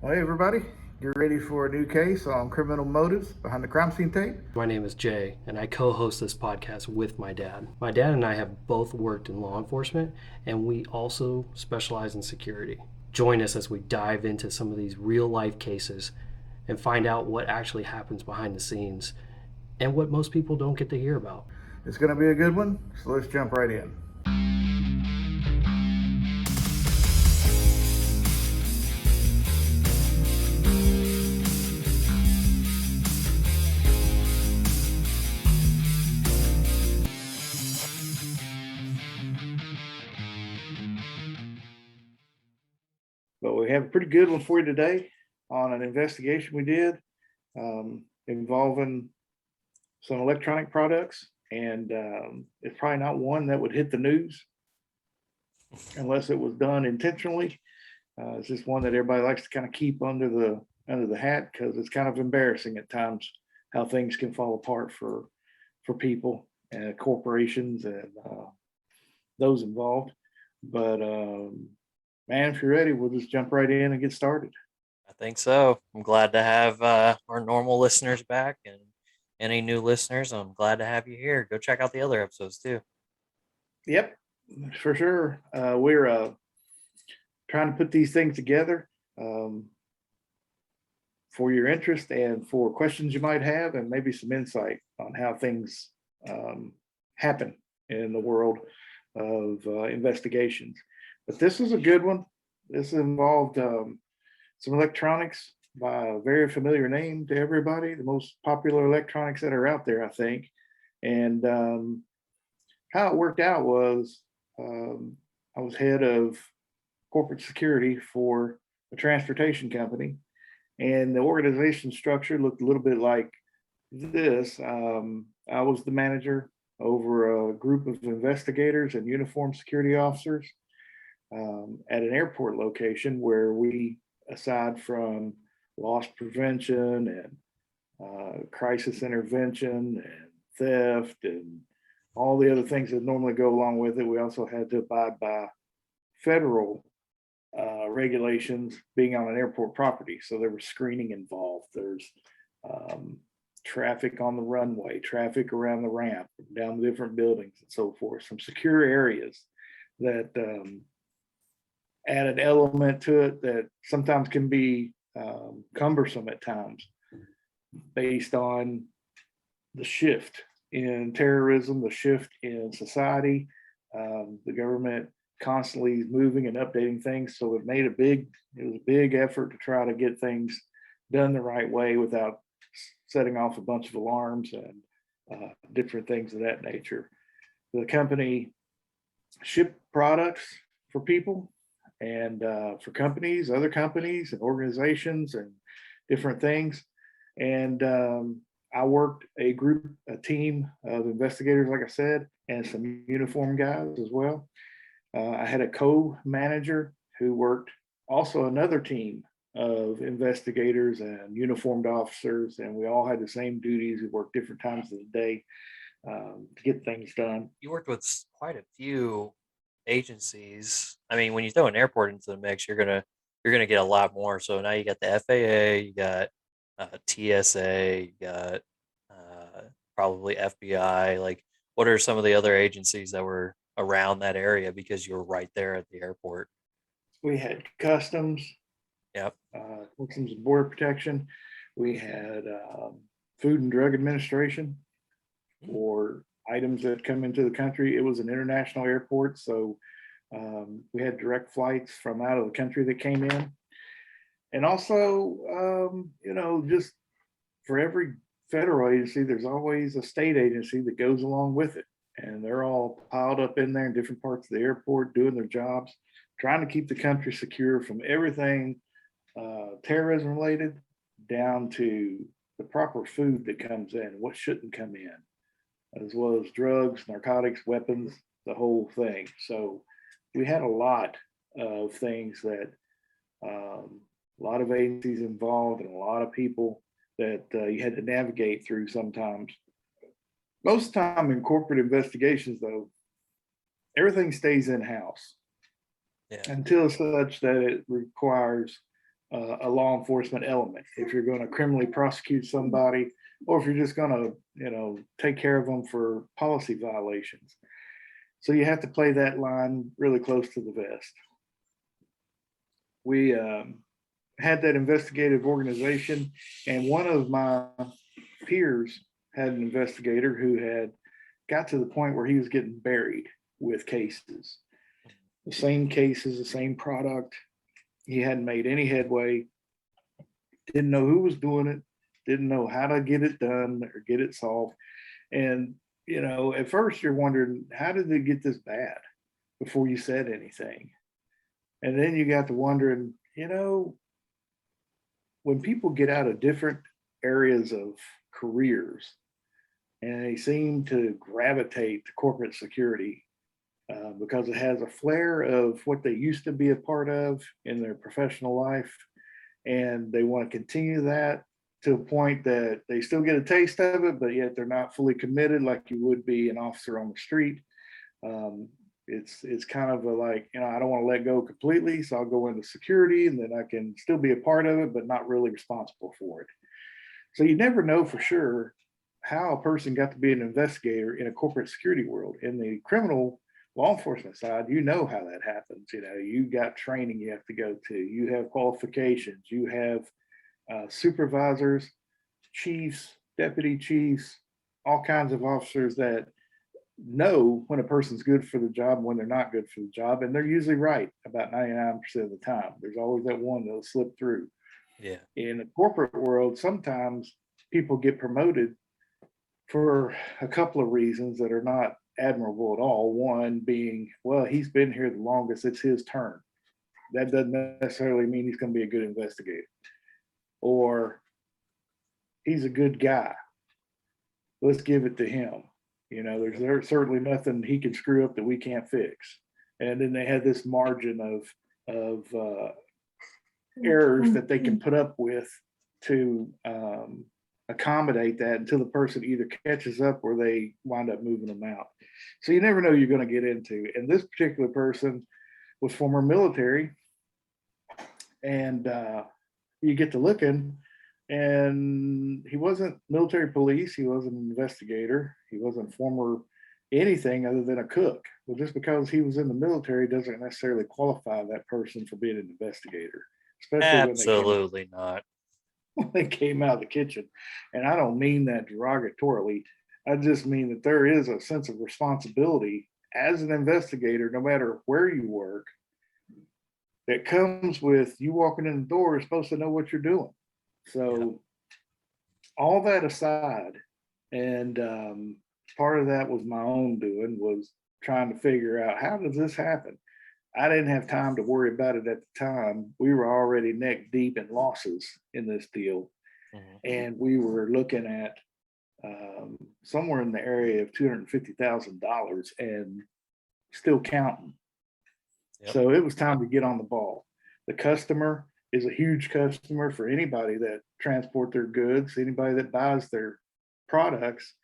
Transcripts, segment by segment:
Well, hey, everybody, get ready for a new case on criminal motives behind the crime scene tape. My name is Jay, and I co host this podcast with my dad. My dad and I have both worked in law enforcement, and we also specialize in security. Join us as we dive into some of these real life cases and find out what actually happens behind the scenes and what most people don't get to hear about. It's going to be a good one, so let's jump right in. But we have a pretty good one for you today on an investigation we did involving some electronic products. And it's probably not one that would hit the news unless it was done intentionally. It's just one that everybody likes to kind of keep under the hat because it's kind of embarrassing at times how things can fall apart for people and corporations and those involved. But man, if you're ready, we'll just jump right in and get started. I think so. I'm glad to have our normal listeners back and any new listeners. I'm glad to have you here. Go check out the other episodes too. Yep, for sure. We're trying to put these things together for your interest and for questions you might have, and maybe some insight on how things happen in the world of investigations. But this is a good one. This involved some electronics by a very familiar name to everybody, the most popular electronics that are out there, I think. And how it worked out was I was head of corporate security for a transportation company, and the organization structure looked a little bit like this. I was the manager over a group of investigators and uniformed security officers at an airport location where we, aside from loss prevention and crisis intervention and theft and all the other things that normally go along with it, we also had to abide by federal regulations being on an airport property. So there was screening involved. There's traffic on the runway, traffic around the ramp, down the different buildings, and so forth. Some secure areas that add an element to it that sometimes can be cumbersome at times based on the shift in terrorism, the shift in society. The government constantly moving and updating things, so it was a big effort to try to get things done the right way without setting off a bunch of alarms and different things of that nature. The company shipped products for people and for companies, other companies and organizations and different things. And I worked a team of investigators, like I said, and some uniform guys as well. I had a co-manager who worked also another team of investigators and uniformed officers, and we all had the same duties. We worked different times of the day to get things done. You worked with quite a few agencies. I mean, when you throw an airport into the mix, you're gonna get a lot more. So now you got the FAA, you got TSA, you got probably FBI. Like, what are some of the other agencies that were around that area because you were right there at the airport? We had customs, Yep. Customs and Border Protection. We had Food and Drug Administration for items that come into the country. It was an international airport, so we had direct flights from out of the country that came in. And also, just for every federal agency, there's always a state agency that goes along with it. And they're all piled up in there in different parts of the airport doing their jobs, trying to keep the country secure from everything terrorism related down to the proper food that comes in, what shouldn't come in, as well as drugs, narcotics, weapons, the whole thing. So we had a lot of things that a lot of agencies involved and a lot of people that you had to navigate through sometimes. Most of the time in corporate investigations, though, everything stays in house Yeah. until such that it requires a law enforcement element. If you're going to criminally prosecute somebody, or if you're just going to, take care of them for policy violations. So you have to play that line really close to the vest. We had that investigative organization, and one of my peers had an investigator who had got to the point where he was getting buried with cases, the same cases, the same product. He hadn't made any headway, didn't know who was doing it, didn't know how to get it done or get it solved. And, at first you're wondering, how did it get this bad before you said anything? And then you got to wondering, when people get out of different areas of careers and they seem to gravitate to corporate security because it has a flair of what they used to be a part of in their professional life, and they want to continue that to a point that they still get a taste of it, but yet they're not fully committed like you would be an officer on the street. It's kind of like, I don't want to let go completely, so I'll go into security and then I can still be a part of it, but not really responsible for it. So you never know for sure how a person got to be an investigator in a corporate security world. In the criminal law enforcement side, how that happens. You got training you have to go to, you have qualifications, you have supervisors, chiefs, deputy chiefs, all kinds of officers that know when a person's good for the job and when they're not good for the job. And they're usually right about 99% of the time. There's always that one that'll slip through. Yeah. In the corporate world, sometimes people get promoted for a couple of reasons that are not admirable at all. One being, well, he's been here the longest, it's his turn. That doesn't necessarily mean he's going to be a good investigator. Or he's a good guy, let's give it to him. There's certainly nothing he can screw up that we can't fix. And then they have this margin of errors that they can put up with to accommodate that until the person either catches up or they wind up moving them out. So you never know you're going to get into. And this particular person was former military, and you get to looking, and he wasn't military police, he wasn't an investigator, he wasn't former anything other than a cook. Well, just because he was in the military doesn't necessarily qualify that person for being an investigator, especially absolutely not. When they came out of the kitchen. And I don't mean that derogatorily. I just mean that there is a sense of responsibility as an investigator, no matter where you work, that comes with you walking in the door. You're supposed to know what you're doing. So all that aside, and part of that was my own doing, was trying to figure out, how does this happen? I didn't have time to worry about it at the time. We were already neck deep in losses in this deal. And we were looking at somewhere in the area of $250,000 and still counting. So it was time to get on the ball. The customer is a huge customer for anybody that transport their goods, anybody that buys their products.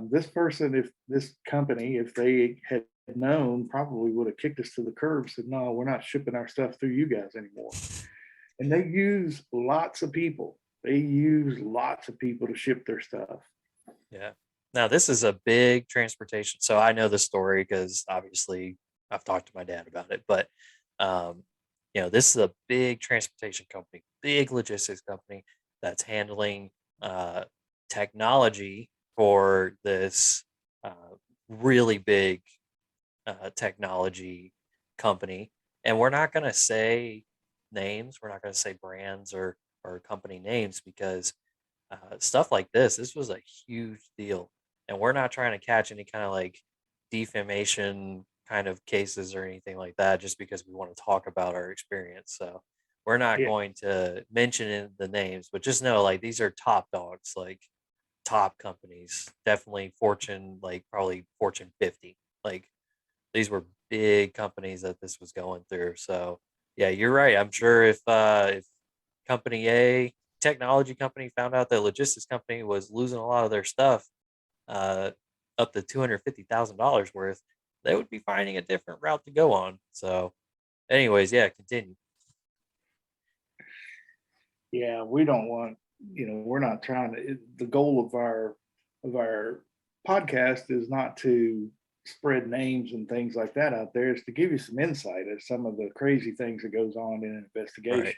This person, if this company, if they had known, probably would have kicked us to the curb, said, no, we're not shipping our stuff through you guys anymore. And they use lots of people. They use lots of people to ship their stuff. Yeah. Now, this is a big transportation. So I know the story because obviously I've talked to my dad about it. But, this is a big transportation company, big logistics company that's handling technology for this really big technology company. And we're not going to say names. We're not going to say brands or company names because stuff like this was a huge deal. And we're not trying to catch any kind of like defamation kind of cases or anything like that just because we want to talk about our experience. So we're not going to mention the names, but just know like these are top dogs, like top companies, definitely Fortune, like probably Fortune 50. Like these were big companies that this was going through. So yeah, you're right. I'm sure if company A, technology company, found out that logistics company was losing a lot of their stuff, up to $250,000 worth, they would be finding a different route to go on. So anyways, yeah, continue. Yeah, we don't want, we're not trying to, the goal of our podcast is not to spread names and things like that out there. Is to give you some insight as some of the crazy things that goes on in an investigation.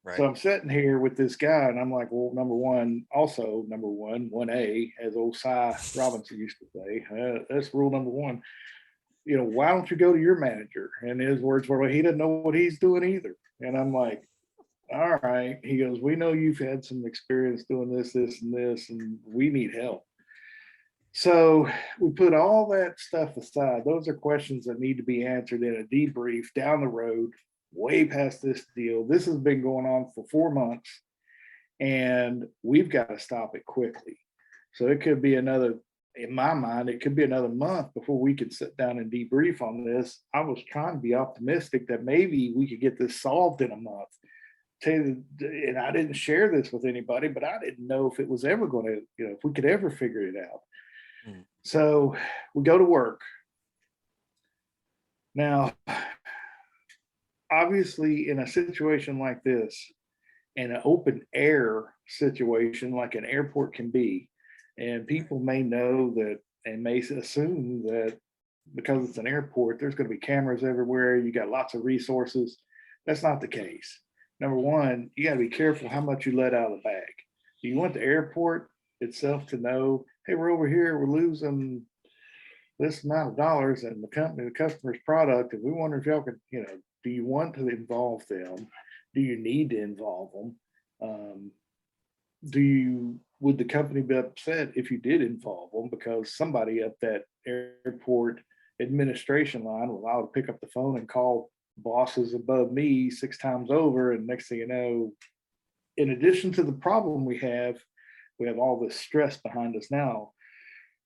Right. So Right. I'm sitting here with this guy, and I'm like, well, number one, 1A, as old Cy Robinson used to say, that's rule number one. Why don't you go to your manager? And his words were, well, he doesn't know what he's doing either. And I'm like, all right. He goes, we know you've had some experience doing this, this, and this, and we need help. So we put all that stuff aside. Those are questions that need to be answered in a debrief down the road, way past this deal. This has been going on for 4 months, and we've got to stop it quickly. So it could be in my mind, it could be another month before we could sit down and debrief on this. I was trying to be optimistic that maybe we could get this solved in a month. And I didn't share this with anybody, but I didn't know if it was ever going to, if we could ever figure it out. So we go to work. Now, obviously, in a situation like this, in an open air situation like an airport can be, and people may know that and may assume that because it's an airport, there's going to be cameras everywhere. You got lots of resources. That's not the case. Number one, you got to be careful how much you let out of the bag. Do you want the airport itself to know, hey, we're over here, we're losing this amount of dollars and the customer's product, and we wonder if y'all could, do you want to involve them? Do you need to involve them? Would the company be upset if you did involve them because somebody at that airport administration line will allow to pick up the phone and call bosses above me 6 times over, and next thing you know, in addition to the problem we have all this stress behind us now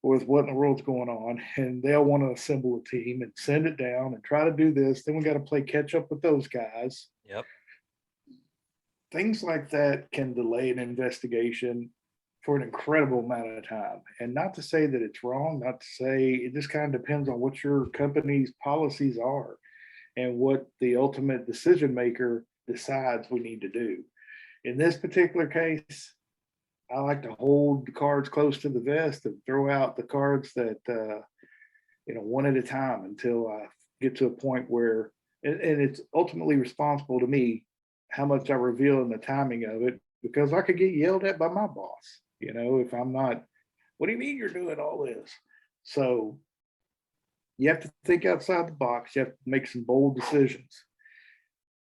with what in the world's going on, and they'll want to assemble a team and send it down and try to do this. Then we got to play catch up with those guys. Yep. Things like that can delay an investigation for an incredible amount of time. And not to say that it's wrong, not to say, it just kind of depends on what your company's policies are and what the ultimate decision maker decides we need to do. In this particular case, I like to hold the cards close to the vest and throw out the cards that, one at a time until I get to a point where, and it's ultimately responsible to me how much I reveal and the timing of it, because I could get yelled at by my boss, if I'm not, what do you mean you're doing all this? So you have to think outside the box. You have to make some bold decisions.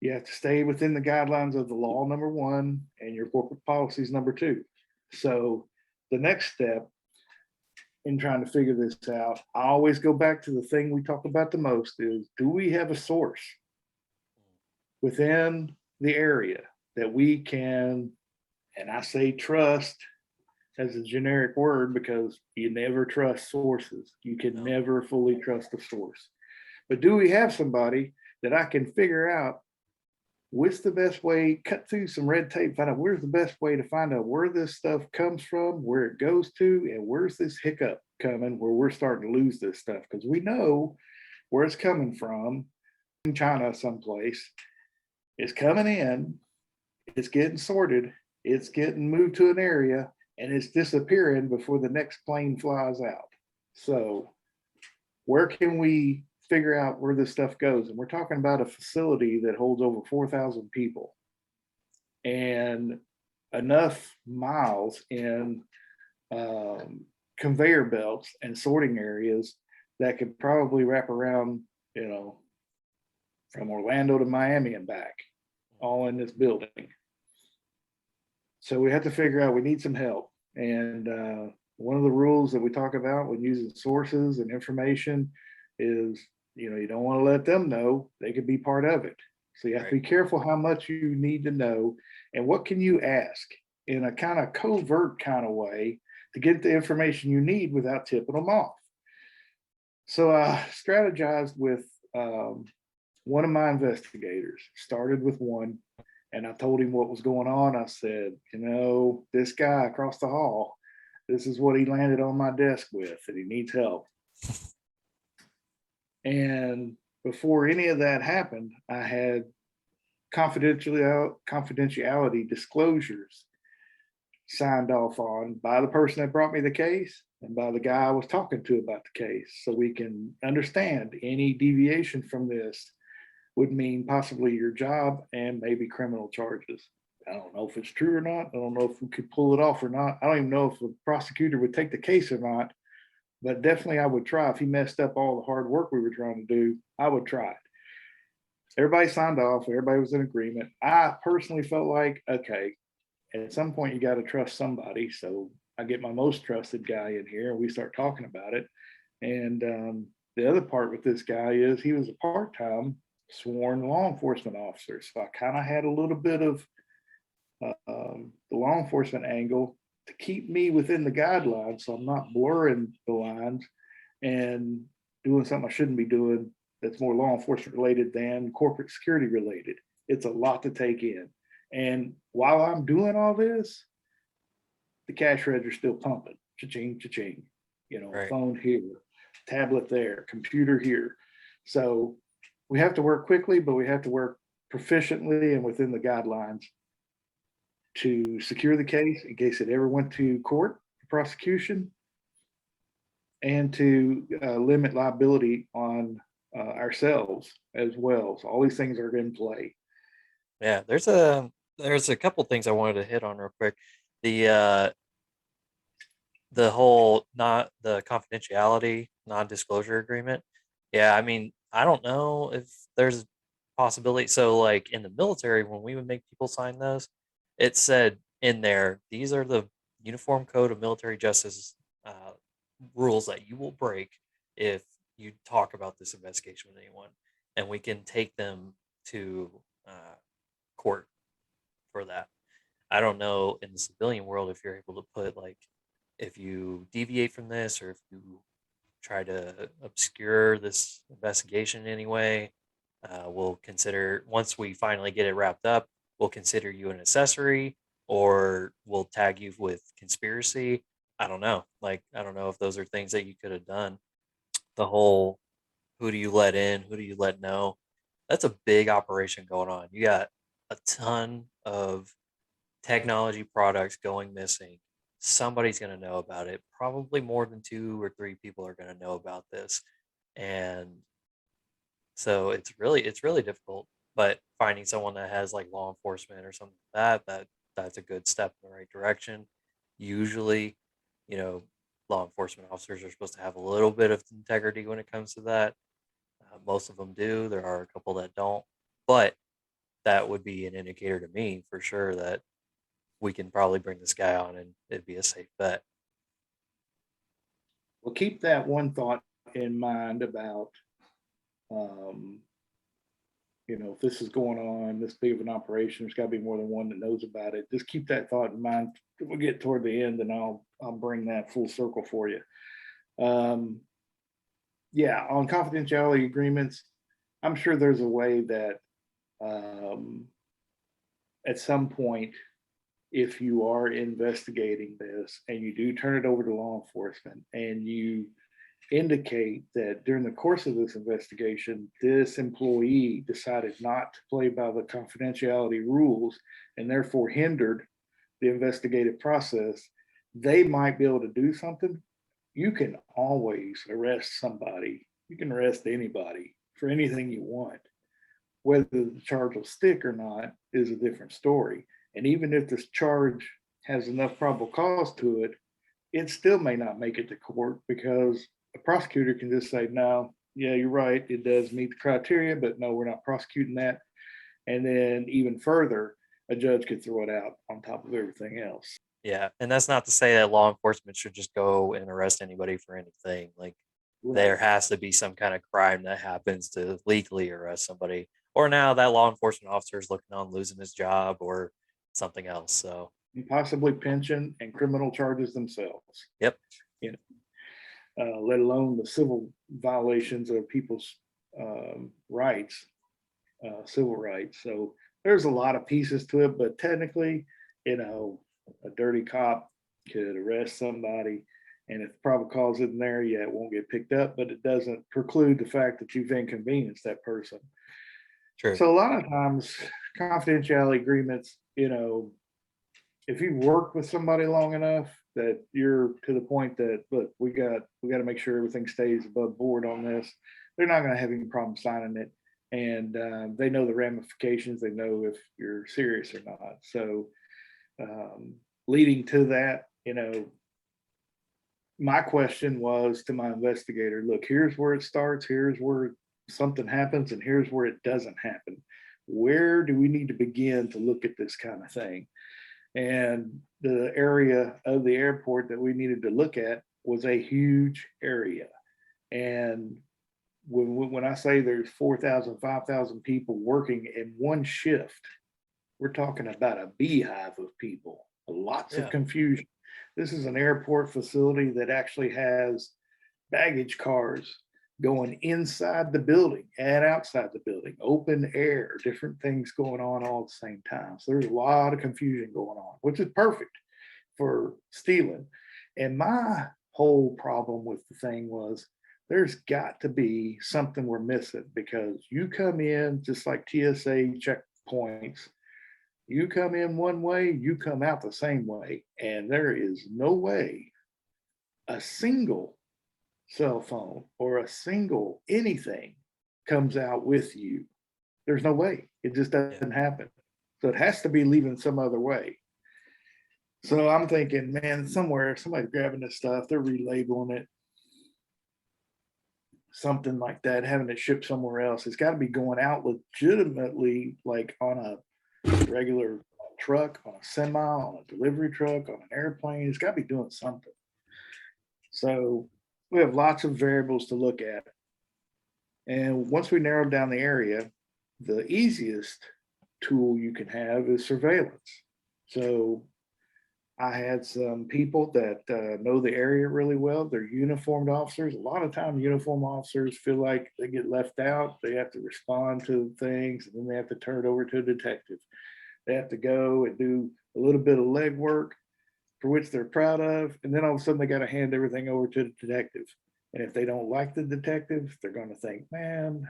You have to stay within the guidelines of the law, number one, and your corporate policies, number two. So the next step in trying to figure this out, I always go back to the thing we talk about the most is, do we have a source within the area that we can, and I say trust as a generic word because you never trust sources. You can never fully trust a source. But do we have somebody that I can figure out what's the best way, cut through some red tape, find out where's the best way to find out where this stuff comes from, where it goes to, and where's this hiccup coming where we're starting to lose this stuff, because we know where it's coming from in China someplace. It's coming in, it's getting sorted, it's getting moved to an area, and it's disappearing before the next plane flies out. So where can we figure out where this stuff goes? And we're talking about a facility that holds over 4,000 people and enough miles in conveyor belts and sorting areas that could probably wrap around, from Orlando to Miami and back, all in this building. So we have to figure out, we need some help. And one of the rules that we talk about when using sources and information is, you don't want to let them know, they could be part of it. So you have to be careful how much you need to know and what can you ask in a kind of covert kind of way to get the information you need without tipping them off. So I strategized with one of my investigators, started with one, and I told him what was going on. I said, this guy across the hall, this is what he landed on my desk with, and he needs help. And before any of that happened, I had confidentiality disclosures signed off on by the person that brought me the case and by the guy I was talking to about the case, so we can understand any deviation from this would mean possibly your job and maybe criminal charges. I don't know if it's true or not. I don't know if we could pull it off or not. I don't even know if the prosecutor would take the case or not, but definitely I would try. If he messed up all the hard work we were trying to do, I would try it. Everybody signed off, everybody was in agreement. I personally felt like, okay, at some point you got to trust somebody. So I get my most trusted guy in here and we start talking about it. And the other part with this guy is he was a part-time sworn law enforcement officer. So I kind of had a little bit of the law enforcement angle to keep me within the guidelines. So I'm not blurring the lines and doing something I shouldn't be doing that's more law enforcement related than corporate security related. It's a lot to take in. And while I'm doing all this, the cash register's still pumping, cha-ching, cha-ching, Right. phone here, tablet there, computer here. So we have to work quickly, but we have to work proficiently and within the guidelines to secure the case in case it ever went to court for prosecution, and to limit liability on ourselves as well. So all these things are in play. Yeah, there's a couple things I wanted to hit on real quick. The whole not the confidentiality non-disclosure agreement. Yeah, I mean, I don't know if there's possibility. So like in the military, when we would make people sign those, it said in there, these are the Uniform Code of Military Justice rules that you will break if you talk about this investigation with anyone, and we can take them to court for that. I don't know in the civilian world if you're able to put like, if you deviate from this or if you try to obscure this investigation in any way, we'll consider, once we finally get it wrapped up, we'll consider you an accessory or we'll tag you with conspiracy. I don't know. Like, I don't know if those are things that you could have done. The whole who do you let in, who do you let know? That's a big operation going on. You got a ton of technology products going missing. Somebody's going to know about it. Probably more than 2 or 3 people are going to know about this. And so it's really difficult, but finding someone that has like law enforcement or something like that's a good step in the right direction. Usually, you know, law enforcement officers are supposed to have a little bit of integrity when it comes to that. Most of them do. There are a couple that don't, but that would be an indicator to me for sure that we can probably bring this guy on and it'd be a safe bet. Well, keep that one thought in mind about, um, if this is going on, this big of an operation, there's got to be more than one that knows about it. Just keep that thought in mind. We'll get toward the end, and I'll bring that full circle for you. Yeah, on confidentiality agreements, I'm sure there's a way that at some point, if you are investigating this and you do turn it over to law enforcement and you indicate that during the course of this investigation, this employee decided not to play by the confidentiality rules and therefore hindered the investigative process, they might be able to do something. You can always arrest somebody. You can arrest anybody for anything you want. Whether the charge will stick or not is a different story. And even if this charge has enough probable cause to it, it still may not make it to court because a prosecutor can just say, no, yeah, you're right, it does meet the criteria, but no, we're not prosecuting that. And then even further, a judge could throw it out on top of everything else. Yeah, and that's not to say that law enforcement should just go and arrest anybody for anything. Like, there Right. has to be some kind of crime that happens to legally arrest somebody. Or now that law enforcement officer is looking on losing his job or something else. So, And possibly pension and criminal charges themselves. yep. Let alone the civil violations of people's rights, civil rights. So there's a lot of pieces to it, but technically, a dirty cop could arrest somebody, and if the probable cause isn't there, yeah, it won't get picked up, but it doesn't preclude the fact that you've inconvenienced that person. True. So a lot of times confidentiality agreements, if you work with somebody long enough that you're to the point that, look, we got to make sure everything stays above board on this, they're not going to have any problem signing it. And they know the ramifications. They know if you're serious or not. So leading to that, my question was to my investigator, look, here's where it starts, here's where something happens, and here's where it doesn't happen. Where do we need to begin to look at this kind of thing? And the area of the airport that we needed to look at was a huge area. And when I say there's 4,000, 5,000 people working in one shift, we're talking about a beehive of people, lots of confusion. This is an airport facility that actually has baggage cars going inside the building and outside the building, open air, different things going on all at the same time. So there's a lot of confusion going on, which is perfect for stealing. And my whole problem with the thing was there's got to be something we're missing, because you come in just like TSA checkpoints. You come in one way, you come out the same way, and there is no way a single cell phone or a single anything comes out with you. There's no way. It just doesn't happen. So it has to be leaving some other way. So I'm thinking, man, somewhere somebody's grabbing this stuff, they're relabeling it, something like that, having it shipped somewhere else. It's got to be going out legitimately, like on a regular truck, on a semi, on a delivery truck, on an airplane. It's got to be doing something. So we have lots of variables to look at. And once we narrowed down the area, the easiest tool you can have is surveillance. So I had some people that know the area really well. They're uniformed officers. A lot of time uniformed officers feel like they get left out. They have to respond to things, and then they have to turn it over to a detective. They have to go and do a little bit of legwork for which they're proud of. And then all of a sudden they got to hand everything over to the detective. And if they don't like the detective, they're going to think, man,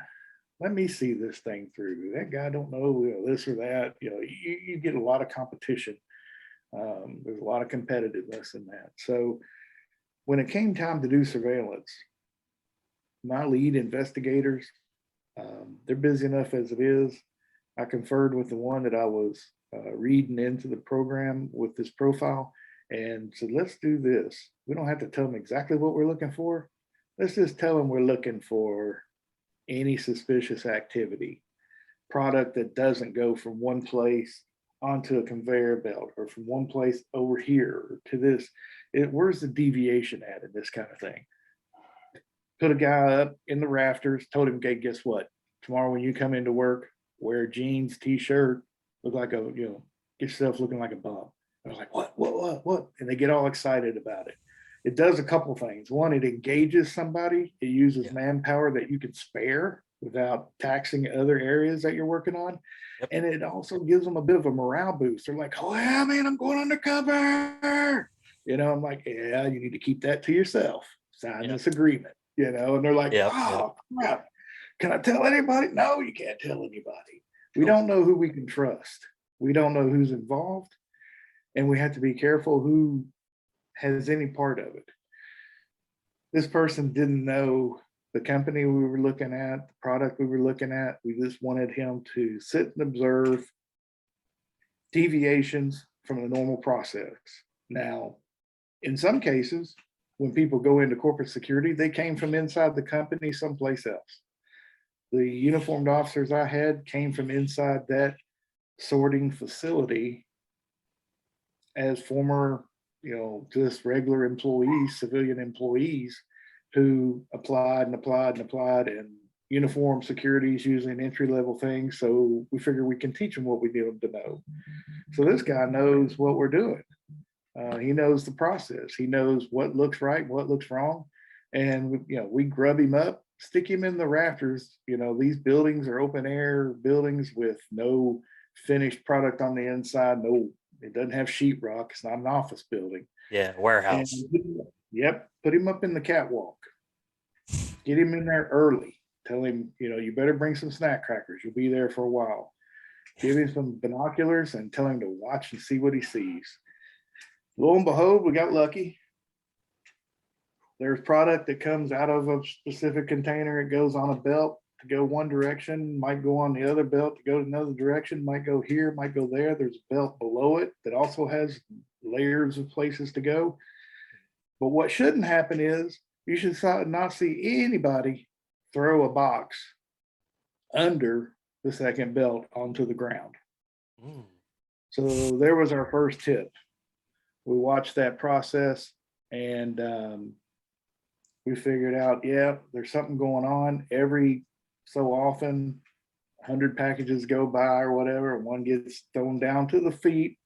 let me see this thing through. That guy don't know, this or that. You get a lot of competition. There's a lot of competitiveness in that. So when it came time to do surveillance, my lead investigators, they're busy enough as it is. I conferred with the one that I was reading into the program with this profile and said, let's do this. We don't have to tell them exactly what we're looking for. Let's just tell them we're looking for any suspicious activity, product that doesn't go from one place onto a conveyor belt or from one place over here to this. Where's the deviation at in this kind of thing? Put a guy up in the rafters, told him, okay, guess what? Tomorrow when you come into work, wear jeans, t-shirt, look like get yourself looking like a bum. I was like, what? And they get all excited about it. It does a couple things. One, it engages somebody. It uses manpower that you can spare without taxing other areas that you're working on. And it also gives them a bit of a morale boost. They're like, oh yeah, man, I'm going undercover. I'm like, yeah, you need to keep that to yourself. Sign this agreement, and they're like, oh crap. Can I tell anybody? No, you can't tell anybody. We don't know who we can trust. We don't know who's involved. And we have to be careful who has any part of it. This person didn't know the company we were looking at, the product we were looking at. We just wanted him to sit and observe deviations from the normal process. Now, in some cases, when people go into corporate security, they came from inside the company someplace else. The uniformed officers I had came from inside that sorting facility as former, just regular employees, civilian employees who applied, and uniform security is usually an entry-level thing. So we figure we can teach them what we need them to know. So this guy knows what we're doing. He knows the process. He knows what looks right, what looks wrong. And, we grub him up, stick him in the rafters. These buildings are open air buildings with no finished product on the inside. No, it doesn't have sheetrock. It's not an office building. Yeah, warehouse. Put him up in the catwalk. Get him in there early. Tell him, you better bring some snack crackers. You'll be there for a while. Give him some binoculars and tell him to watch and see what he sees. Lo and behold, we got lucky. There's product that comes out of a specific container. It goes on a belt to go one direction, might go on the other belt to go another direction, might go here, might go there. There's a belt below it that also has layers of places to go. But what shouldn't happen is you should not see anybody throw a box under the second belt onto the ground. So there was our first tip. We watched that process and we figured out, yeah, there's something going on. Every so often, 100 packages go by or whatever, and one gets thrown down to the feet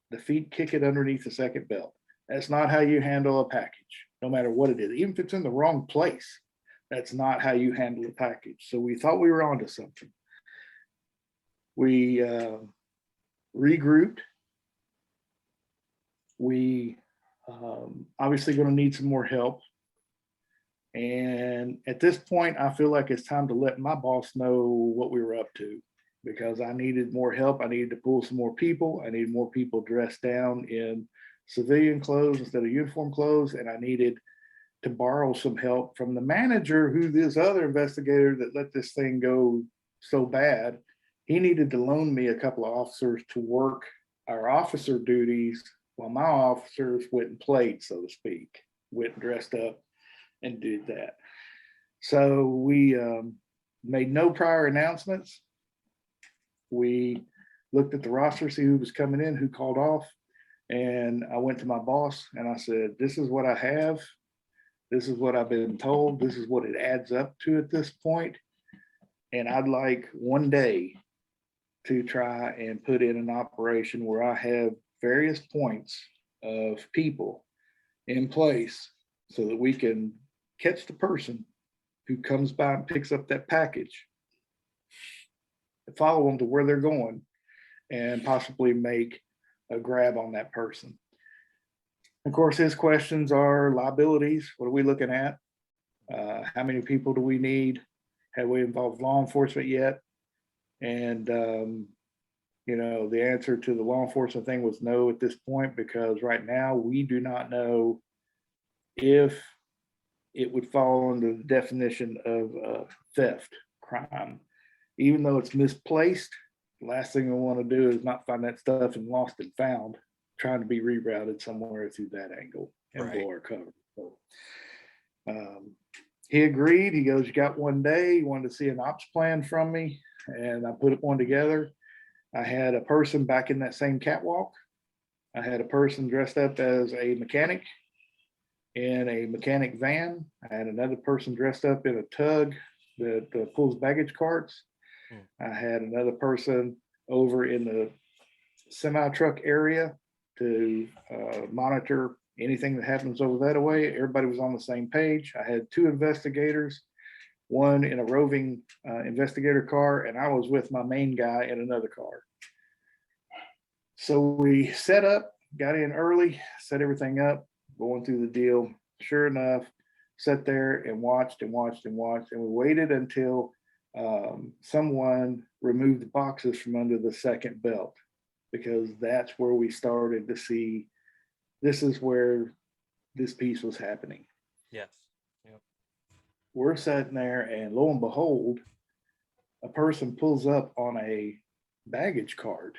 kick it underneath the second belt. That's not how you handle a package, no matter what it is. Even if it's in the wrong place, that's not how you handle a package. So we thought we were onto something. We regrouped. We obviously going to need some more help. And at this point, I feel like it's time to let my boss know what we were up to, because I needed more help. I needed to pull some more people. I needed more people dressed down in civilian clothes instead of uniform clothes. And I needed to borrow some help from the manager, who this other investigator that let this thing go so bad. He needed to loan me a couple of officers to work our officer duties while my officers went and played, so to speak, went and dressed up and did that. So we made no prior announcements. We looked at the roster, see who was coming in, who called off. And I went to my boss and I said, this is what I have. This is what I've been told. This is what it adds up to at this point. And I'd like one day to try and put in an operation where I have various points of people in place so that we can catch the person who comes by and picks up that package, follow them to where they're going, and possibly make a grab on that person. Of course, his questions are liabilities. What are we looking at? How many people do we need? Have we involved law enforcement yet? And, the answer to the law enforcement thing was no at this point, because right now we do not know if it would fall under the definition of theft crime. Even though it's misplaced, the last thing we want to do is not find that stuff and lost and found, trying to be rerouted somewhere through that angle and blow our cover. So he agreed. He goes, you got one day. He wanted to see an ops plan from me, and I put one together. I had a person back in that same catwalk. I had a person dressed up as a mechanic in a mechanic van. I had another person dressed up in a tug that pulls baggage carts. I had another person over in the semi-truck area to monitor anything that happens over that way. Everybody was on the same page. I had two investigators, one in a roving investigator car, and I was with my main guy in another car. So we set up, got in early, set everything up, going through the deal. Sure enough, sat there and watched and watched and watched, and we waited until someone removed the boxes from under the second belt, because that's where we started to see this is where this piece was happening. Yes. Yep. We're sitting there, and lo and behold, a person pulls up on a baggage cart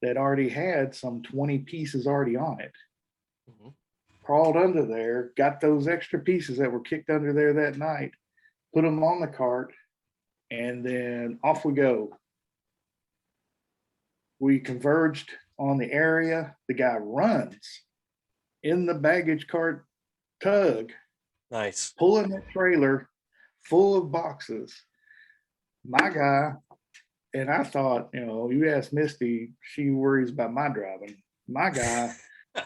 that already had some 20 pieces already on it. Mm-hmm. Crawled under there, got those extra pieces that were kicked under there that night, put them on the cart, and then off we go. We converged on the area. The guy runs in the baggage cart tug, Nice. pulling that trailer full of boxes. My guy, and I thought, you ask Misty, she worries about my driving. My guy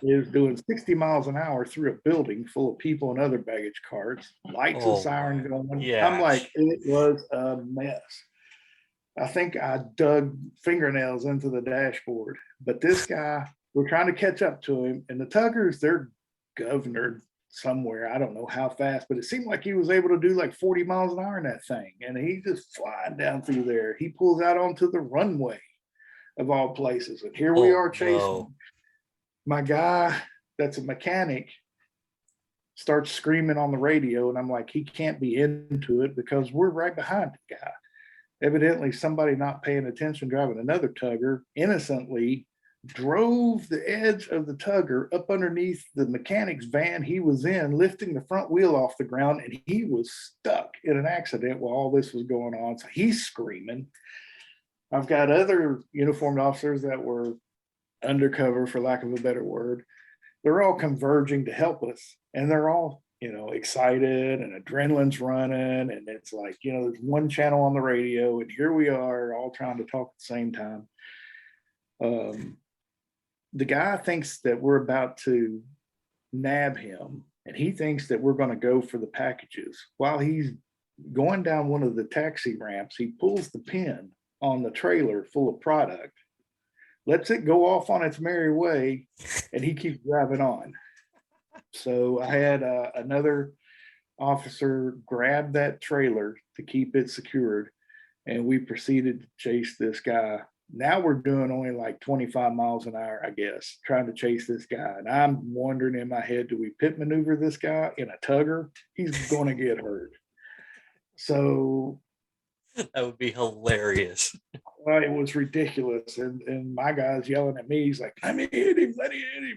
is doing 60 miles an hour through a building full of people and other baggage carts, lights and siren going. Yeah. I'm like, it was a mess. I think I dug fingernails into the dashboard, but this guy, we're trying to catch up to him, and the tuggers, they're governor somewhere. I don't know how fast, but it seemed like he was able to do like 40 miles an hour in that thing. And he just flying down through there. He pulls out onto the runway of all places. And here we Oh, are chasing no. my guy that's a mechanic starts screaming on the radio. And I'm like, he can't be into it because we're right behind the guy. Evidently, somebody not paying attention, driving another tugger innocently drove the edge of the tugger up underneath the mechanic's van he was in, lifting the front wheel off the ground, and he was stuck in an accident while all this was going on. So he's screaming. I've got other uniformed officers that were undercover, for lack of a better word. They're all converging to help us, and they're all, excited, and adrenaline's running, and it's like, there's one channel on the radio, and here we are all trying to talk at the same time. The guy thinks that we're about to nab him, and he thinks that we're going to go for the packages. While he's going down one of the taxi ramps, he pulls the pin on the trailer full of product, lets it go off on its merry way, and he keeps driving on. So I had another officer grab that trailer to keep it secured, and we proceeded to chase this guy. Now we're doing only like 25 miles an hour, I guess, trying to chase this guy. And I'm wondering in my head, do we pit maneuver this guy in a tugger? He's going to get hurt. So That would be hilarious. it was ridiculous. And my guy's yelling at me. He's like, let me hit him,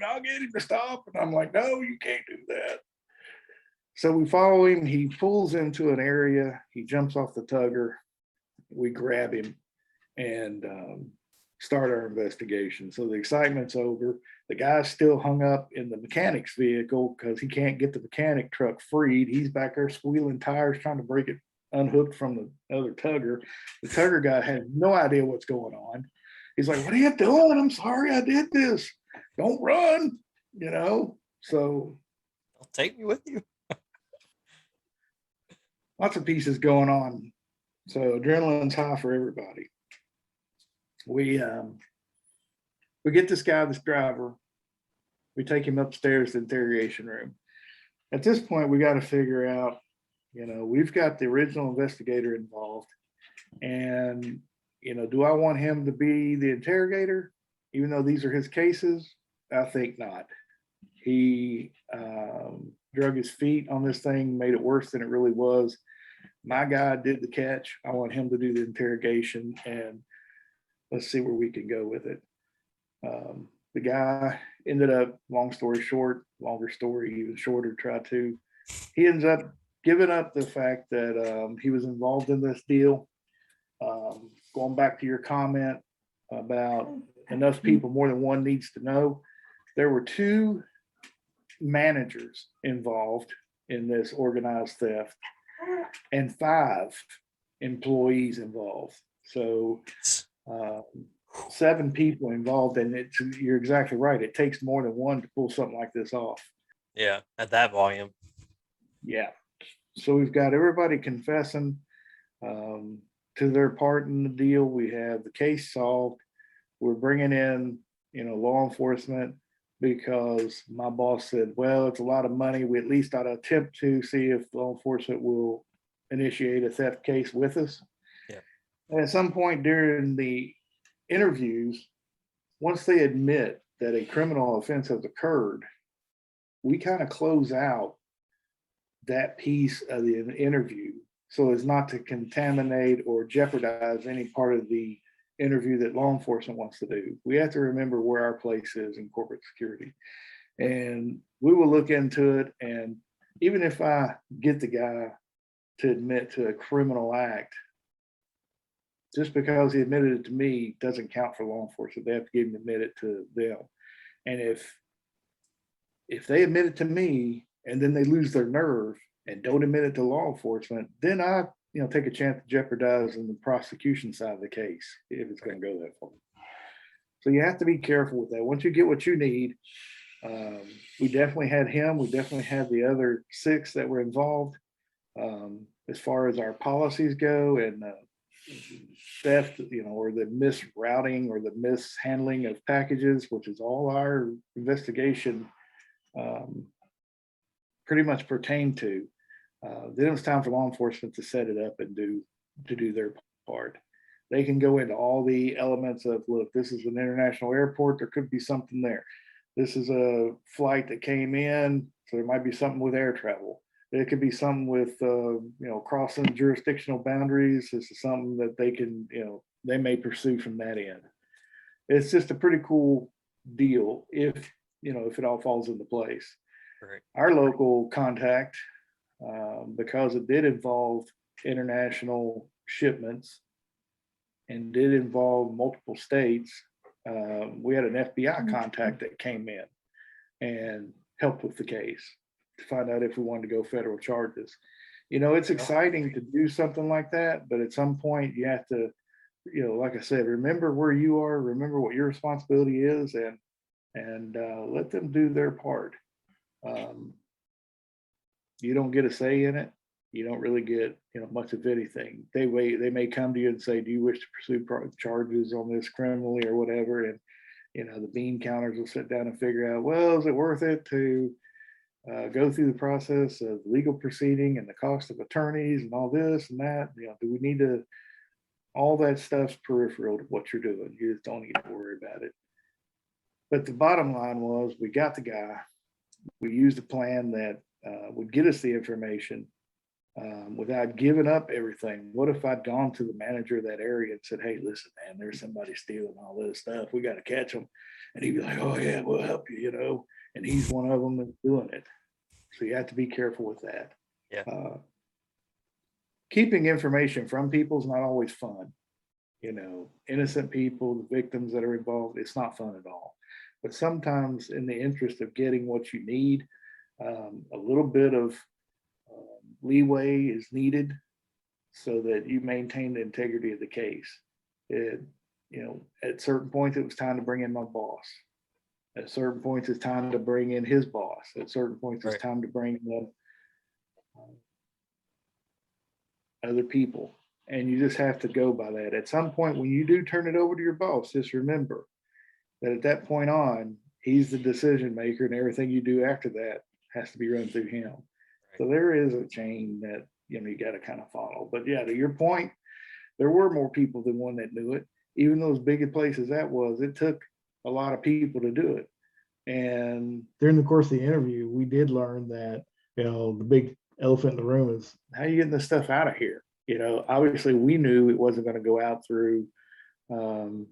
I'll get him to stop. And I'm like, no, you can't do that. So we follow him. He pulls into an area. He jumps off the tugger. We grab him and start our investigation. So the excitement's over. The guy's still hung up in the mechanic's vehicle because he can't get the mechanic truck freed. He's back there squealing tires, trying to break it unhooked from the other tugger. The tugger guy has no idea what's going on. He's like, what are you doing? I'm sorry I did this. Don't run, So I'll take me with you. lots of pieces going on. So adrenaline's high for everybody. We get this guy, this driver. We take him upstairs to the interrogation room. At this point, we got to figure out, we've got the original investigator involved, and do I want him to be the interrogator, even though these are his cases? I think not. He drug his feet on this thing, made it worse than it really was. My guy did the catch. I want him to do the interrogation, and let's see where we can go with it. The guy ended up, long story short, longer story, even shorter, he ends up giving up the fact that he was involved in this deal. Going back to your comment about enough people, more than one needs to know, there were 2 managers involved in this organized theft and 5 employees involved. So 7 people involved, and you're exactly right. It takes more than one to pull something like this off. Yeah, at that volume. Yeah. So we've got everybody confessing to their part in the deal. We have the case solved. We're bringing in, law enforcement because my boss said, well, it's a lot of money. We at least ought to attempt to see if law enforcement will initiate a theft case with us. Yeah. And at some point during the interviews, once they admit that a criminal offense has occurred, we kind of close out that piece of the interview so as not to contaminate or jeopardize any part of the interview that law enforcement wants to do. We have to remember where our place is in corporate security, and we will look into it. And even if I get the guy to admit to a criminal act, just because he admitted it to me doesn't count for law enforcement. They have to admit it to them. And if they admit it to me and then they lose their nerve and don't admit it to law enforcement, then I take a chance to jeopardize in the prosecution side of the case if it's going to go that far. So you have to be careful with that. Once you get what you need, we definitely had him. We definitely had the other 6 that were involved. As far as our policies go and theft, or the misrouting or the mishandling of packages, which is all our investigation pretty much pertain to. Then it was time for law enforcement to set it up and do their part. They can go into all the elements of, look, this is an international airport, there could be something there. This is a flight that came in, so there might be something with air travel. It could be something with, crossing jurisdictional boundaries. This is something that they can, they may pursue from that end. It's just a pretty cool deal if it all falls into place. Right. Our local contact, because it did involve international shipments and did involve multiple states, we had an FBI contact that came in and helped with the case to find out if we wanted to go federal charges. It's exciting to do something like that, but at some point you have to, like I said, remember where you are, remember what your responsibility is, and let them do their part. You don't get a say in it. You don't really get much of anything. They may come to you and say, do you wish to pursue charges on this criminally or whatever, and the bean counters will sit down and figure out, well, is it worth it to go through the process of legal proceeding and the cost of attorneys and all this and that? Do we need to? All that stuff's peripheral to what you're doing. You just don't need to worry about it. But the bottom line was, we got the guy. We used a plan that would get us the information without giving up everything. What if I'd gone to the manager of that area and said, hey, listen, man, there's somebody stealing all this stuff. We got to catch them. And he'd be like, oh, yeah, we'll help you, and he's one of them that's doing it. So you have to be careful with that. Yeah. Keeping information from people is not always fun. Innocent people, the victims that are involved, it's not fun at all. But sometimes, in the interest of getting what you need, a little bit of leeway is needed so that you maintain the integrity of the case. At certain points, it was time to bring in my boss. At certain points, it's time to bring in his boss. At certain points, it's time to bring in other people. And you just have to go by that. At some point, when you do turn it over to your boss, just remember that at that point on, he's the decision maker, and everything you do after that has to be run through him. So there is a chain that you got to kind of follow. But yeah, to your point, there were more people than one that knew it. Even those big places it took a lot of people to do it. And during the course of the interview, we did learn that the big elephant in the room is, how are you getting this stuff out of here? Obviously we knew it wasn't going to go out through the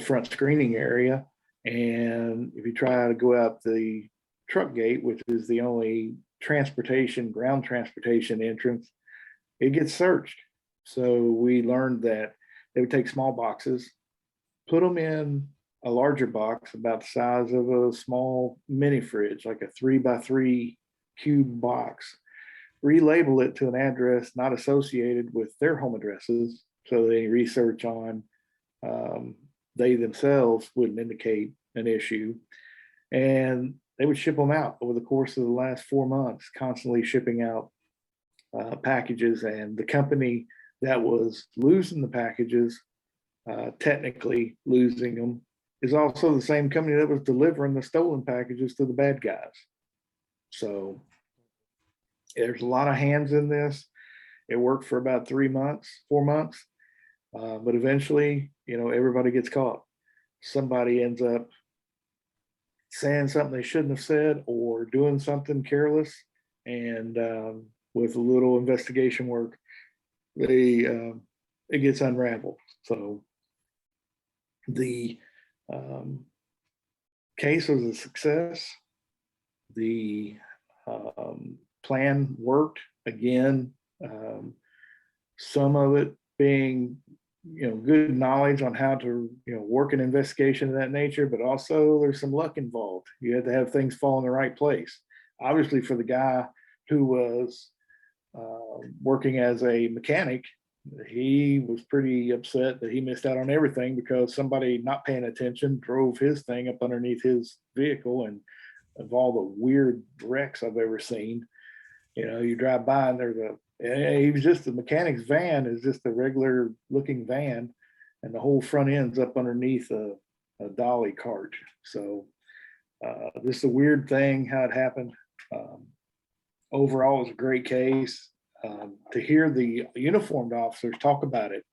front screening area. And if you try to go out the truck gate, which is the only ground transportation entrance, it gets searched. So we learned that they would take small boxes, put them in a larger box about the size of a small mini fridge, like a 3x3 cube box, relabel it to an address not associated with their home addresses, so any research on they themselves wouldn't indicate an issue. And they would ship them out over the course of the last 4 months, constantly shipping out packages. And the company that was losing the packages, technically losing them, is also the same company that was delivering the stolen packages to the bad guys. So there's a lot of hands in this. It worked for about 4 months. But eventually, everybody gets caught. Somebody ends up saying something they shouldn't have said or doing something careless. And with a little investigation work, it gets unraveled. So the case was a success. The plan worked again. Some of it being, good knowledge on how to, work an investigation of that nature, but also there's some luck involved. You had to have things fall in the right place. Obviously, for the guy who was working as a mechanic, he was pretty upset that he missed out on everything because somebody not paying attention drove his thing up underneath his vehicle. And of all the weird wrecks I've ever seen, you drive by and he was just, the mechanic's van is just a regular looking van, and the whole front end's up underneath a dolly cart. So this is a weird thing how it happened. overall, it was a great case. To hear the uniformed officers talk about it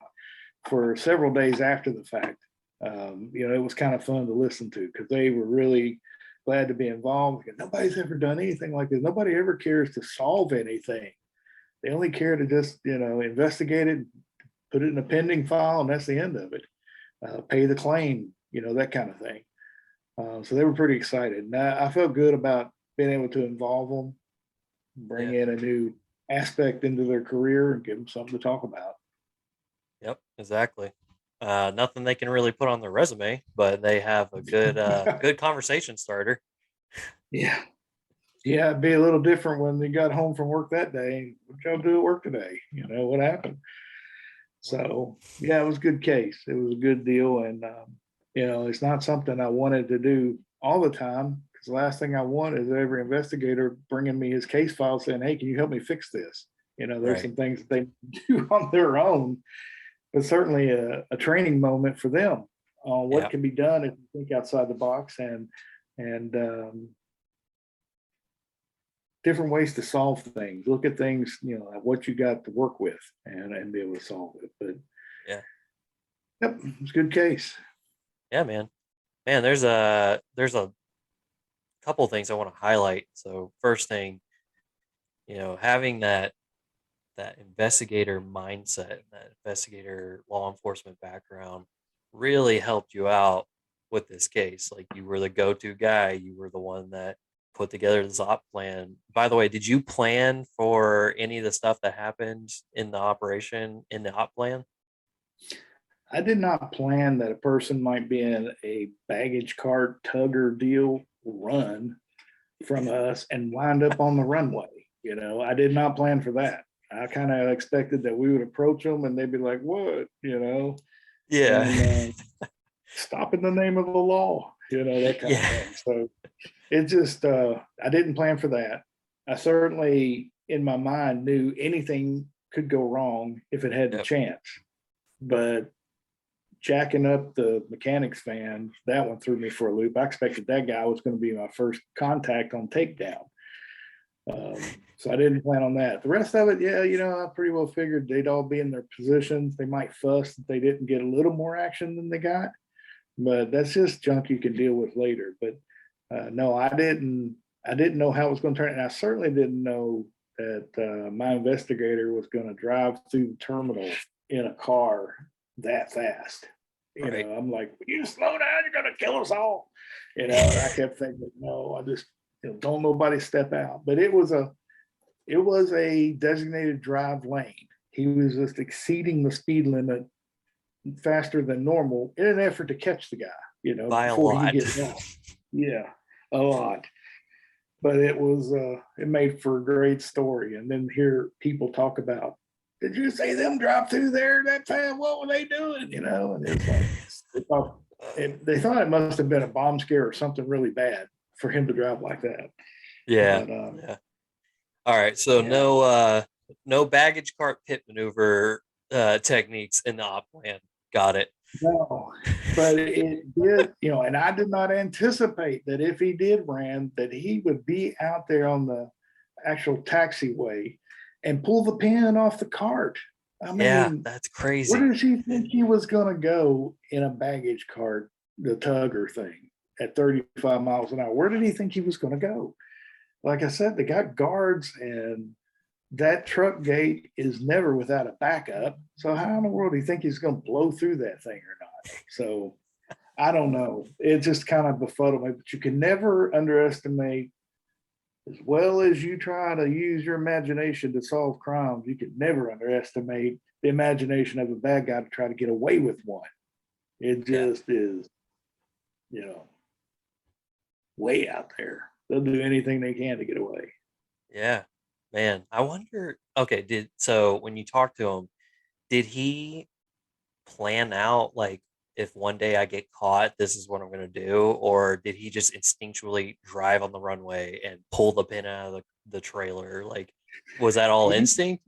for several days after the fact, it was kind of fun to listen to because they were really glad to be involved. Nobody's ever done anything like this. Nobody ever cares to solve anything. They only care to just, investigate it, put it in a pending file, and that's the end of it. Pay the claim, that kind of thing. So they were pretty excited. And I felt good about being able to involve them, bring in a new aspect into their career, and give them something to talk about. Yep, exactly. Nothing they can really put on their resume, but they have a good good conversation starter. Yeah. Yeah, it'd be a little different when they got home from work that day. What y'all do at work today? What happened? So yeah, it was a good case. It was a good deal. And it's not something I wanted to do all the time, because the last thing I want is every investigator bringing me his case file saying, hey, can you help me fix this? There's Right. some things that they do on their own, but certainly a training moment for them on what can be done if you think outside the box, and different ways to solve things. Look at things, what you got to work with, and be able to solve it. But Yeah. Yep, it's a good case. Yeah, man. There's a couple of things I want to highlight. So first thing, having that investigator mindset, that investigator law enforcement background really helped you out with this case. Like, you were the go-to guy. You were the one that put together the op plan. By the way, did you plan for any of the stuff that happened in the operation in the op plan? I did not plan that a person might be in a baggage cart tugger deal run from us and wind up on the runway. I did not plan for that. I kind of expected that we would approach them and they'd be like, what, Yeah. and stop in the name of the law, that kind of thing. So it just, I didn't plan for that. I certainly, in my mind, knew anything could go wrong if it had the chance. But jacking up the mechanics van, that one threw me for a loop. I expected that guy was going to be my first contact on takedown. So I didn't plan on that. The rest of it, I pretty well figured they'd all be in their positions. They might fuss that they didn't get a little more action than they got, but that's just junk you can deal with later. But no, I didn't know how it was going to turn. And I certainly didn't know that my investigator was going to drive through the terminal in a car that fast. I'm like, you slow down, you're going to kill us all. And I kept thinking, no, I just don't nobody step out. But it was a designated drive lane. He was just exceeding the speed limit faster than normal in an effort to catch the guy, By before a lot. he gets lost. Yeah, a lot. But it made for a great story. And then hear people talk about, did you see them drive through there that fast? What were they doing? And it's like, they thought it must have been a bomb scare or something really bad for him to drive like that. Yeah. But, yeah. All right. So no baggage cart pit maneuver techniques in the op plan. Got it. No, but it did, and I did not anticipate that if he did ran, that he would be out there on the actual taxiway and pull the pin off the cart. I mean, that's crazy. Where does he think he was going to go in a baggage cart, the tugger thing, at 35 miles an hour? Where did he think he was going to go? Like I said, they got guards, and that truck gate is never without a backup. So how in the world do you think he's going to blow through that thing or not? So I don't know. It just kind of befuddled me. But you can never underestimate, as well as you try to use your imagination to solve crimes, you can never underestimate the imagination of a bad guy to try to get away with one. It just is, way out there. They'll do anything they can to get away. Yeah, man. I wonder. Okay, so when you talk to him, did he plan out, like, if one day I get caught, this is what I'm going to do, or did he just instinctually drive on the runway and pull the pin out of the trailer? Like, was that all instinct?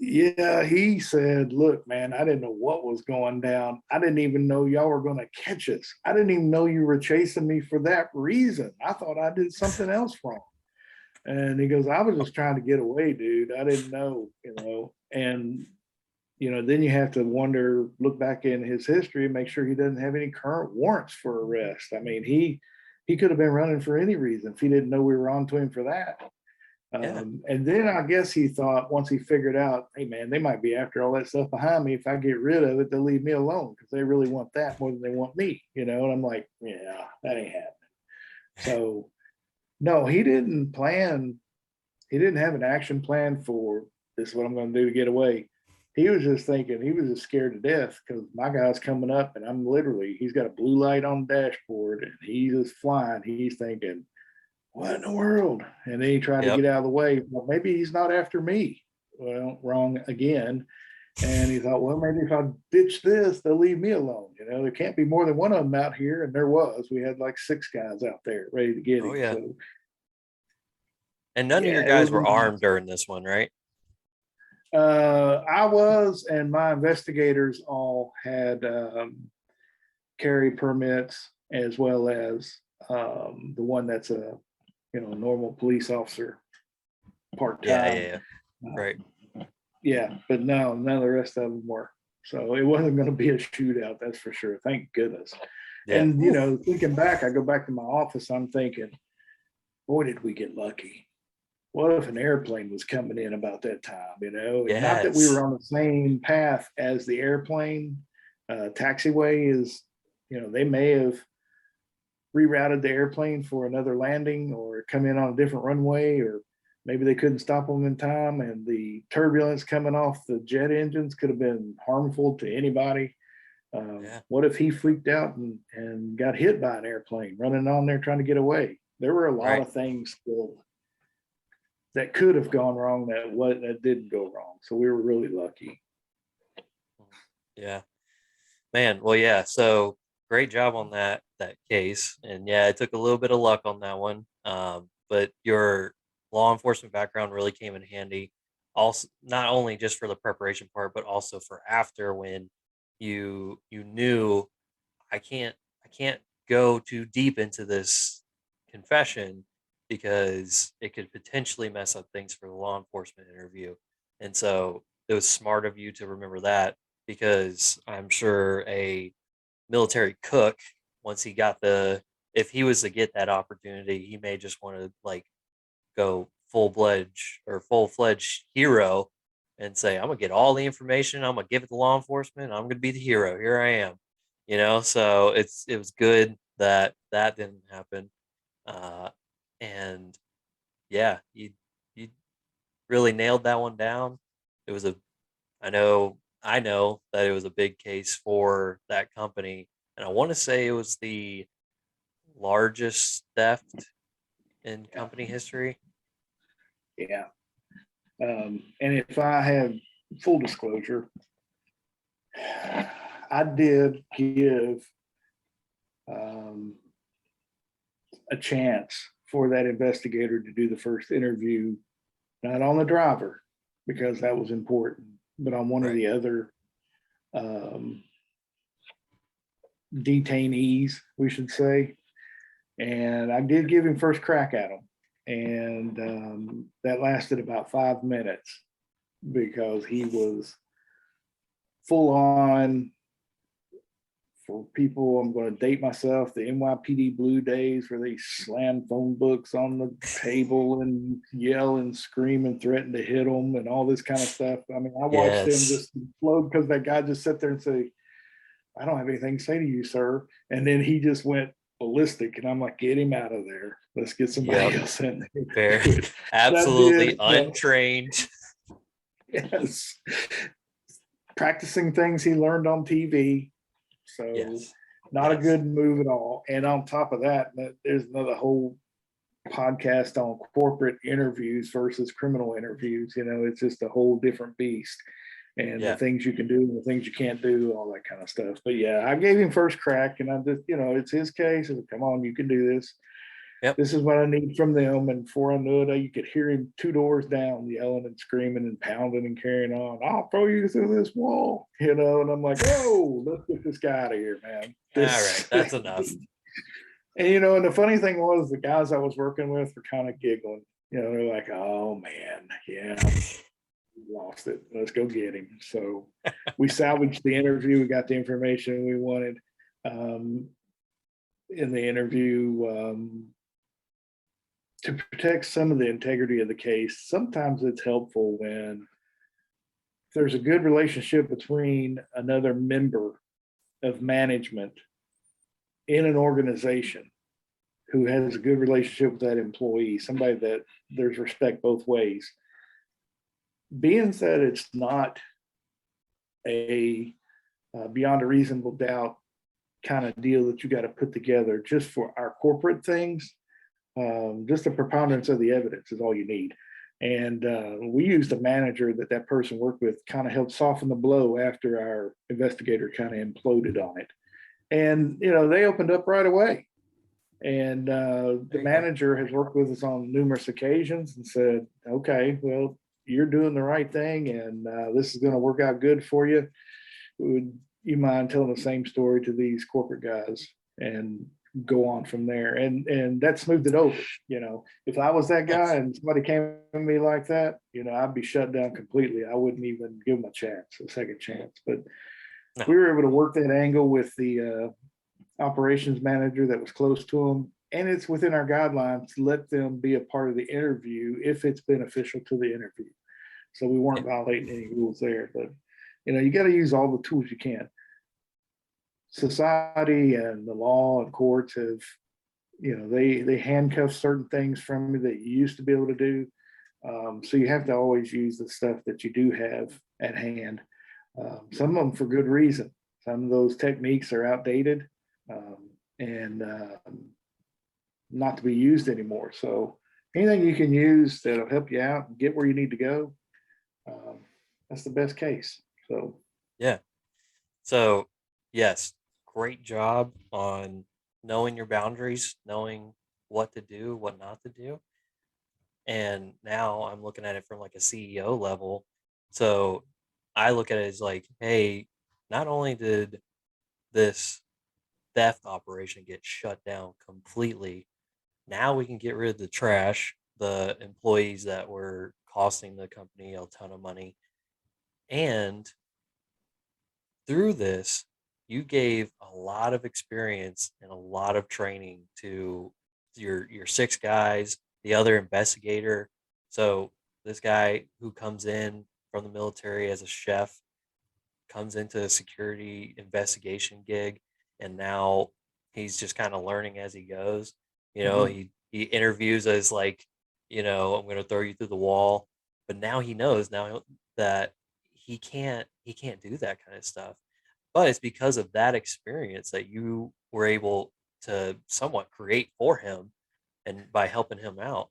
Yeah, he said, look, man, I didn't know what was going down. I didn't even know y'all were going to catch us. I didn't even know you were chasing me for that reason. I thought I did something else wrong. And he goes, I was just trying to get away, dude. I didn't know, and then you have to wonder, look back in his history and make sure he doesn't have any current warrants for arrest. I mean, he could have been running for any reason if he didn't know we were on to him for that. Yeah. And then I guess he thought, once he figured out, hey man, they might be after all that stuff behind me. If I get rid of it, they'll leave me alone because they really want that more than they want me, And I'm like, yeah, that ain't happening. So no, he didn't plan. He didn't have an action plan for this is what I'm going to do to get away. He was just thinking, he was just scared to death because my guy's coming up and he's got a blue light on the dashboard and he's just flying. He's thinking, what in the world? And then he tried to Yep. get out of the way. Well, maybe he's not after me. Well, wrong again. And he thought, well, maybe if I ditch this, they'll leave me alone. There can't be more than one of them out here. And there was. We had like 6 guys out there ready to get him. Oh yeah. So, And none of your it guys was were armed during this one, right? I was, and my investigators all had carry permits as well as the one that's a normal police officer part time. Yeah. Right. Yeah, but no, none of the rest of them were. So it wasn't going to be a shootout, that's for sure. Thank goodness. Yeah. And thinking back, I go back to my office. I'm thinking, boy, did we get lucky. What if an airplane was coming in about that time? And not that we Yes. were on the same path as the airplane. Taxiway is, they may have rerouted the airplane for another landing or come in on a different runway, or maybe they couldn't stop them in time. And the turbulence coming off the jet engines could have been harmful to anybody. Yeah. What if he freaked out and got hit by an airplane running on there trying to get away? There were a lot of things that could have gone wrong that didn't go wrong. So we were really lucky. Yeah. Man, well, yeah. So great job on that case. And yeah, it took a little bit of luck on that one. But your law enforcement background really came in handy. Also, not only just for the preparation part, but also for after, when you knew I can't go too deep into this confession because it could potentially mess up things for the law enforcement interview. And so it was smart of you to remember that, because I'm sure a military cook, once he got if he was to get that opportunity, he may just want to like go full-fledged hero and say, I'm gonna get all the information, I'm gonna give it to law enforcement, I'm gonna be the hero, here I am. So it was good that didn't happen. And yeah, you really nailed that one down. It was I know that it was a big case for that company, and I want to say it was the largest theft in company history. Yeah. And if I have full disclosure, I did give a chance for that investigator to do the first interview, not on the driver, because that was important, but on one of the other detainees, we should say. And I did give him first crack at him. And that lasted about 5 minutes because he was full on, for people, I'm going to date myself, the NYPD Blue days where they slam phone books on the table and yell and scream and threaten to hit them and all this kind of stuff. I mean, I watched them just explode because that guy just sat there and say, I don't have anything to say to you, sir. And then he just went ballistic, and I'm like, get him out of there. Let's get somebody else in there. Fair. Absolutely untrained. Yes. Practicing things he learned on TV. So not a good move at all. And on top of that, there's another whole podcast on corporate interviews versus criminal interviews. It's just a whole different beast. And the things you can do and the things you can't do, all that kind of stuff. But yeah, I gave him first crack, and I just, it's his case. I said, come on, you can do this. Yep. This is what I need from them. And before I knew it, you could hear him 2 doors down, yelling and screaming and pounding and carrying on. I'll throw you through this wall, and I'm like, whoa, let's get this guy out of here, man. All right, that's enough. And and the funny thing was, the guys I was working with were kind of giggling they're like, oh man, yeah, we lost it. Let's go get him. So we salvaged the interview. We got the information we wanted in the interview. To protect some of the integrity of the case, sometimes it's helpful when there's a good relationship between another member of management in an organization who has a good relationship with that employee, somebody that there's respect both ways. Being that it's not a beyond a reasonable doubt kind of deal that you got to put together just for our corporate things, just a preponderance of the evidence is all you need. And we used a manager that person worked with, kind of helped soften the blow after our investigator kind of imploded on it. And, they opened up right away. And the manager has worked with us on numerous occasions and said, okay, well, you're doing the right thing, and this is going to work out good for you. Would you mind telling the same story to these corporate guys and go on from there? And that smoothed it over. If I was that guy and somebody came to me like that, I'd be shut down completely. I wouldn't even give them a second chance. But we were able to work that angle with the operations manager that was close to them. And it's within our guidelines to let them be a part of the interview if it's beneficial to the interview. So we weren't violating any rules there. But, you got to use all the tools you can. Society and the law and courts have, they handcuff certain things from you that you used to be able to do. So you have to always use the stuff that you do have at hand. Some of them for good reason. Some of those techniques are outdated and not to be used anymore. So anything you can use that'll help you out and get where you need to go, that's the best case. So yeah. So yes, great job on knowing your boundaries, knowing what to do, what not to do. And now I'm looking at it from like a CEO level. So I look at it as like, hey, not only did this theft operation get shut down completely, now we can get rid of the trash, the employees that were costing the company a ton of money. And through this, you gave a lot of experience and a lot of training to your six guys, the other investigator. So this guy who comes in from the military as a chef comes into a security investigation gig, and now he's just kind of learning as he goes. He interviews as like, I'm going to throw you through the wall, but now he knows now that he can't do that kind of stuff. But it's because of that experience that you were able to somewhat create for him and by helping him out.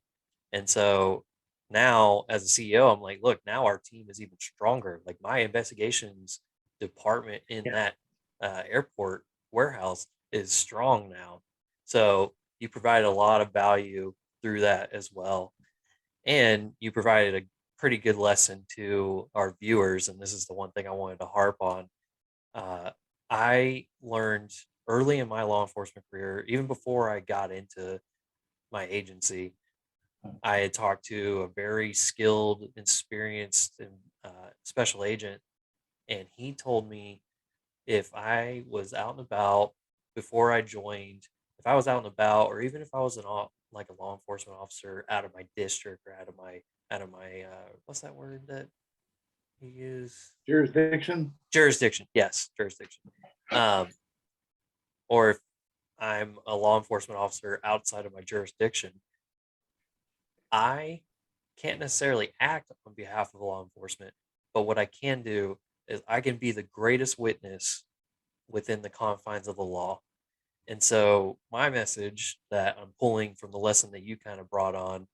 And so now as a CEO, I'm like, look, now our team is even stronger. Like my investigations department in that airport warehouse is strong now. So you provide a lot of value through that as well. And you provided a pretty good lesson to our viewers. And this is the one thing I wanted to harp on. I learned early in my law enforcement career, even before I got into my agency, I had talked to a very skilled, experienced special agent, and he told me if I was out and about before I joined, if I was out and about, or even if I was like a law enforcement officer out of my district or out of my what's that word that he used? jurisdiction. Jurisdiction. Yes, jurisdiction. Or if I'm a law enforcement officer outside of my jurisdiction, I can't necessarily act on behalf of law enforcement, but what I can do is I can be the greatest witness within the confines of the law. And so my message that I'm pulling from the lesson that you kind of brought on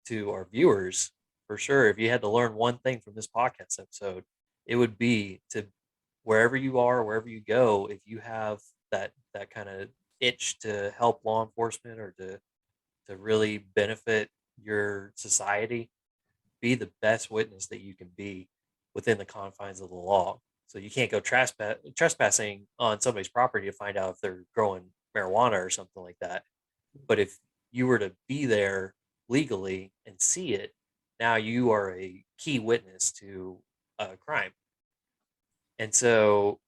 to our viewers, for sure, if you had to learn one thing from this podcast episode, it would be to wherever you are, wherever you go, if you have that kind of itch to help law enforcement or to really benefit your society, be the best witness that you can be within the confines of the law. So you can't go trespassing on somebody's property to find out if they're growing marijuana or something like that. But if you were to be there legally and see it, now you are a key witness to a crime. And so,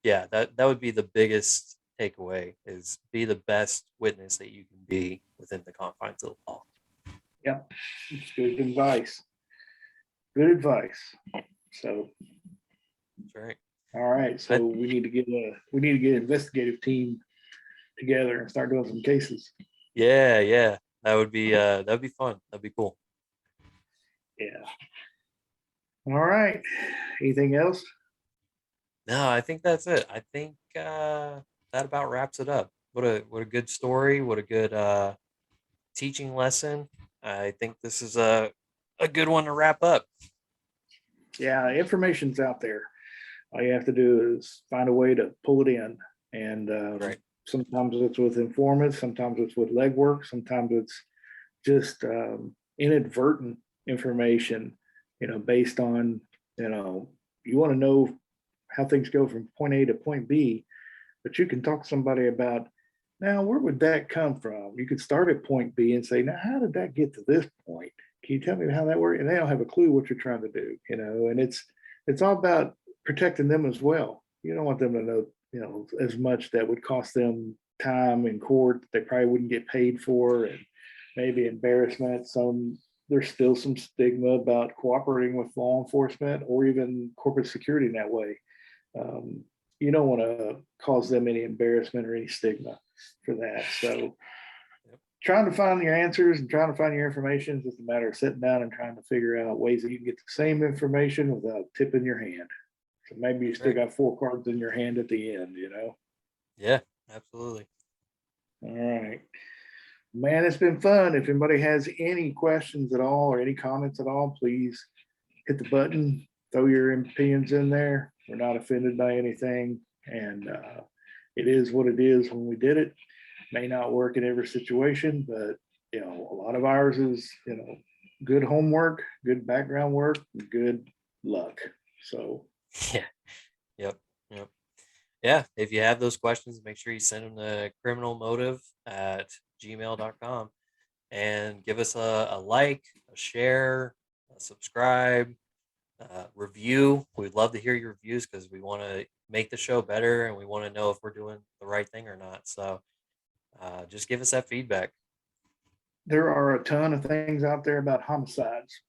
yeah, that would be the biggest takeaway, is be the best witness that you can be within the confines of the law. Yep, it's good advice. Good advice. So, That's right. all right. So we need to get an investigative team together and start doing some cases. Yeah. That'd be fun. That'd be cool. Yeah. All right. Anything else? No, I think that's it. I think that about wraps it up. What a good story. What a good teaching lesson. I think this is a good one to wrap up. Yeah, information's out there. All you have to do is find a way to pull it in. And Right. sometimes it's with informants, sometimes it's with legwork, sometimes it's just inadvertent information, based on, you want to know how things go from point A to point B, but you can talk to somebody about, now, where would that come from? You could start at point B and say, now, how did that get to this point? Can you tell me how that worked? And they don't have a clue what you're trying to do, and it's all about protecting them as well. You don't want them to know, as much that would cost them time in court that they probably wouldn't get paid for, and maybe embarrassment. There's still some stigma about cooperating with law enforcement or even corporate security in that way. You don't want to cause them any embarrassment or any stigma for that. So trying to find your answers and trying to find your information is just a matter of sitting down and trying to figure out ways that you can get the same information without tipping your hand. So maybe you still got 4 cards in your hand at the end, Yeah, absolutely. All right. Man, it's been fun. If anybody has any questions at all or any comments at all, please hit the button, throw your opinions in there. We're not offended by anything. And it is what it is when we did it. May not work in every situation, but a lot of ours is, good homework, good background work, good luck. So Yeah. Yep. Yeah. If you have those questions, make sure you send them to criminalmotive@gmail.com and give us a like, a share, a subscribe, review. We'd love to hear your reviews because we want to make the show better and we want to know if we're doing the right thing or not. So just give us that feedback. there are a ton of things out there about homicides.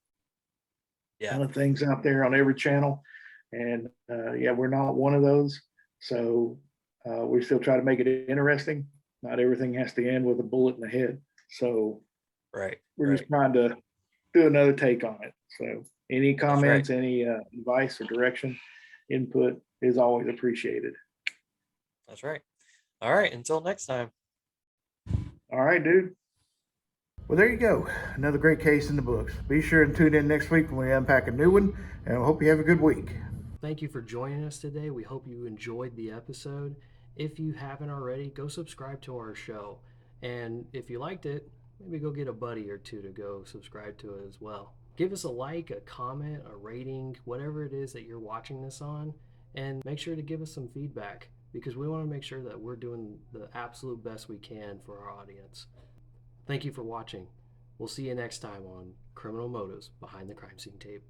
Yeah. Ton of things out there on every channel. And yeah, we're not one of those. So we still try to make it interesting. Not everything has to end with a bullet in the head. So we're just trying to do another take on it. So any comments, any advice or direction, input is always appreciated. That's right. All right. Until next time. All right, dude. Well, there you go. Another great case in the books. Be sure and tune in next week when we unpack a new one, and I hope you have a good week. Thank you for joining us today. We hope you enjoyed the episode. If you haven't already, go subscribe to our show. And if you liked it, maybe go get a buddy or two to go subscribe to it as well. Give us a like, a comment, a rating, whatever it is that you're watching this on, and make sure to give us some feedback because we want to make sure that we're doing the absolute best we can for our audience. Thank you for watching. We'll see you next time on Criminal Motives Behind the Crime Scene Tape.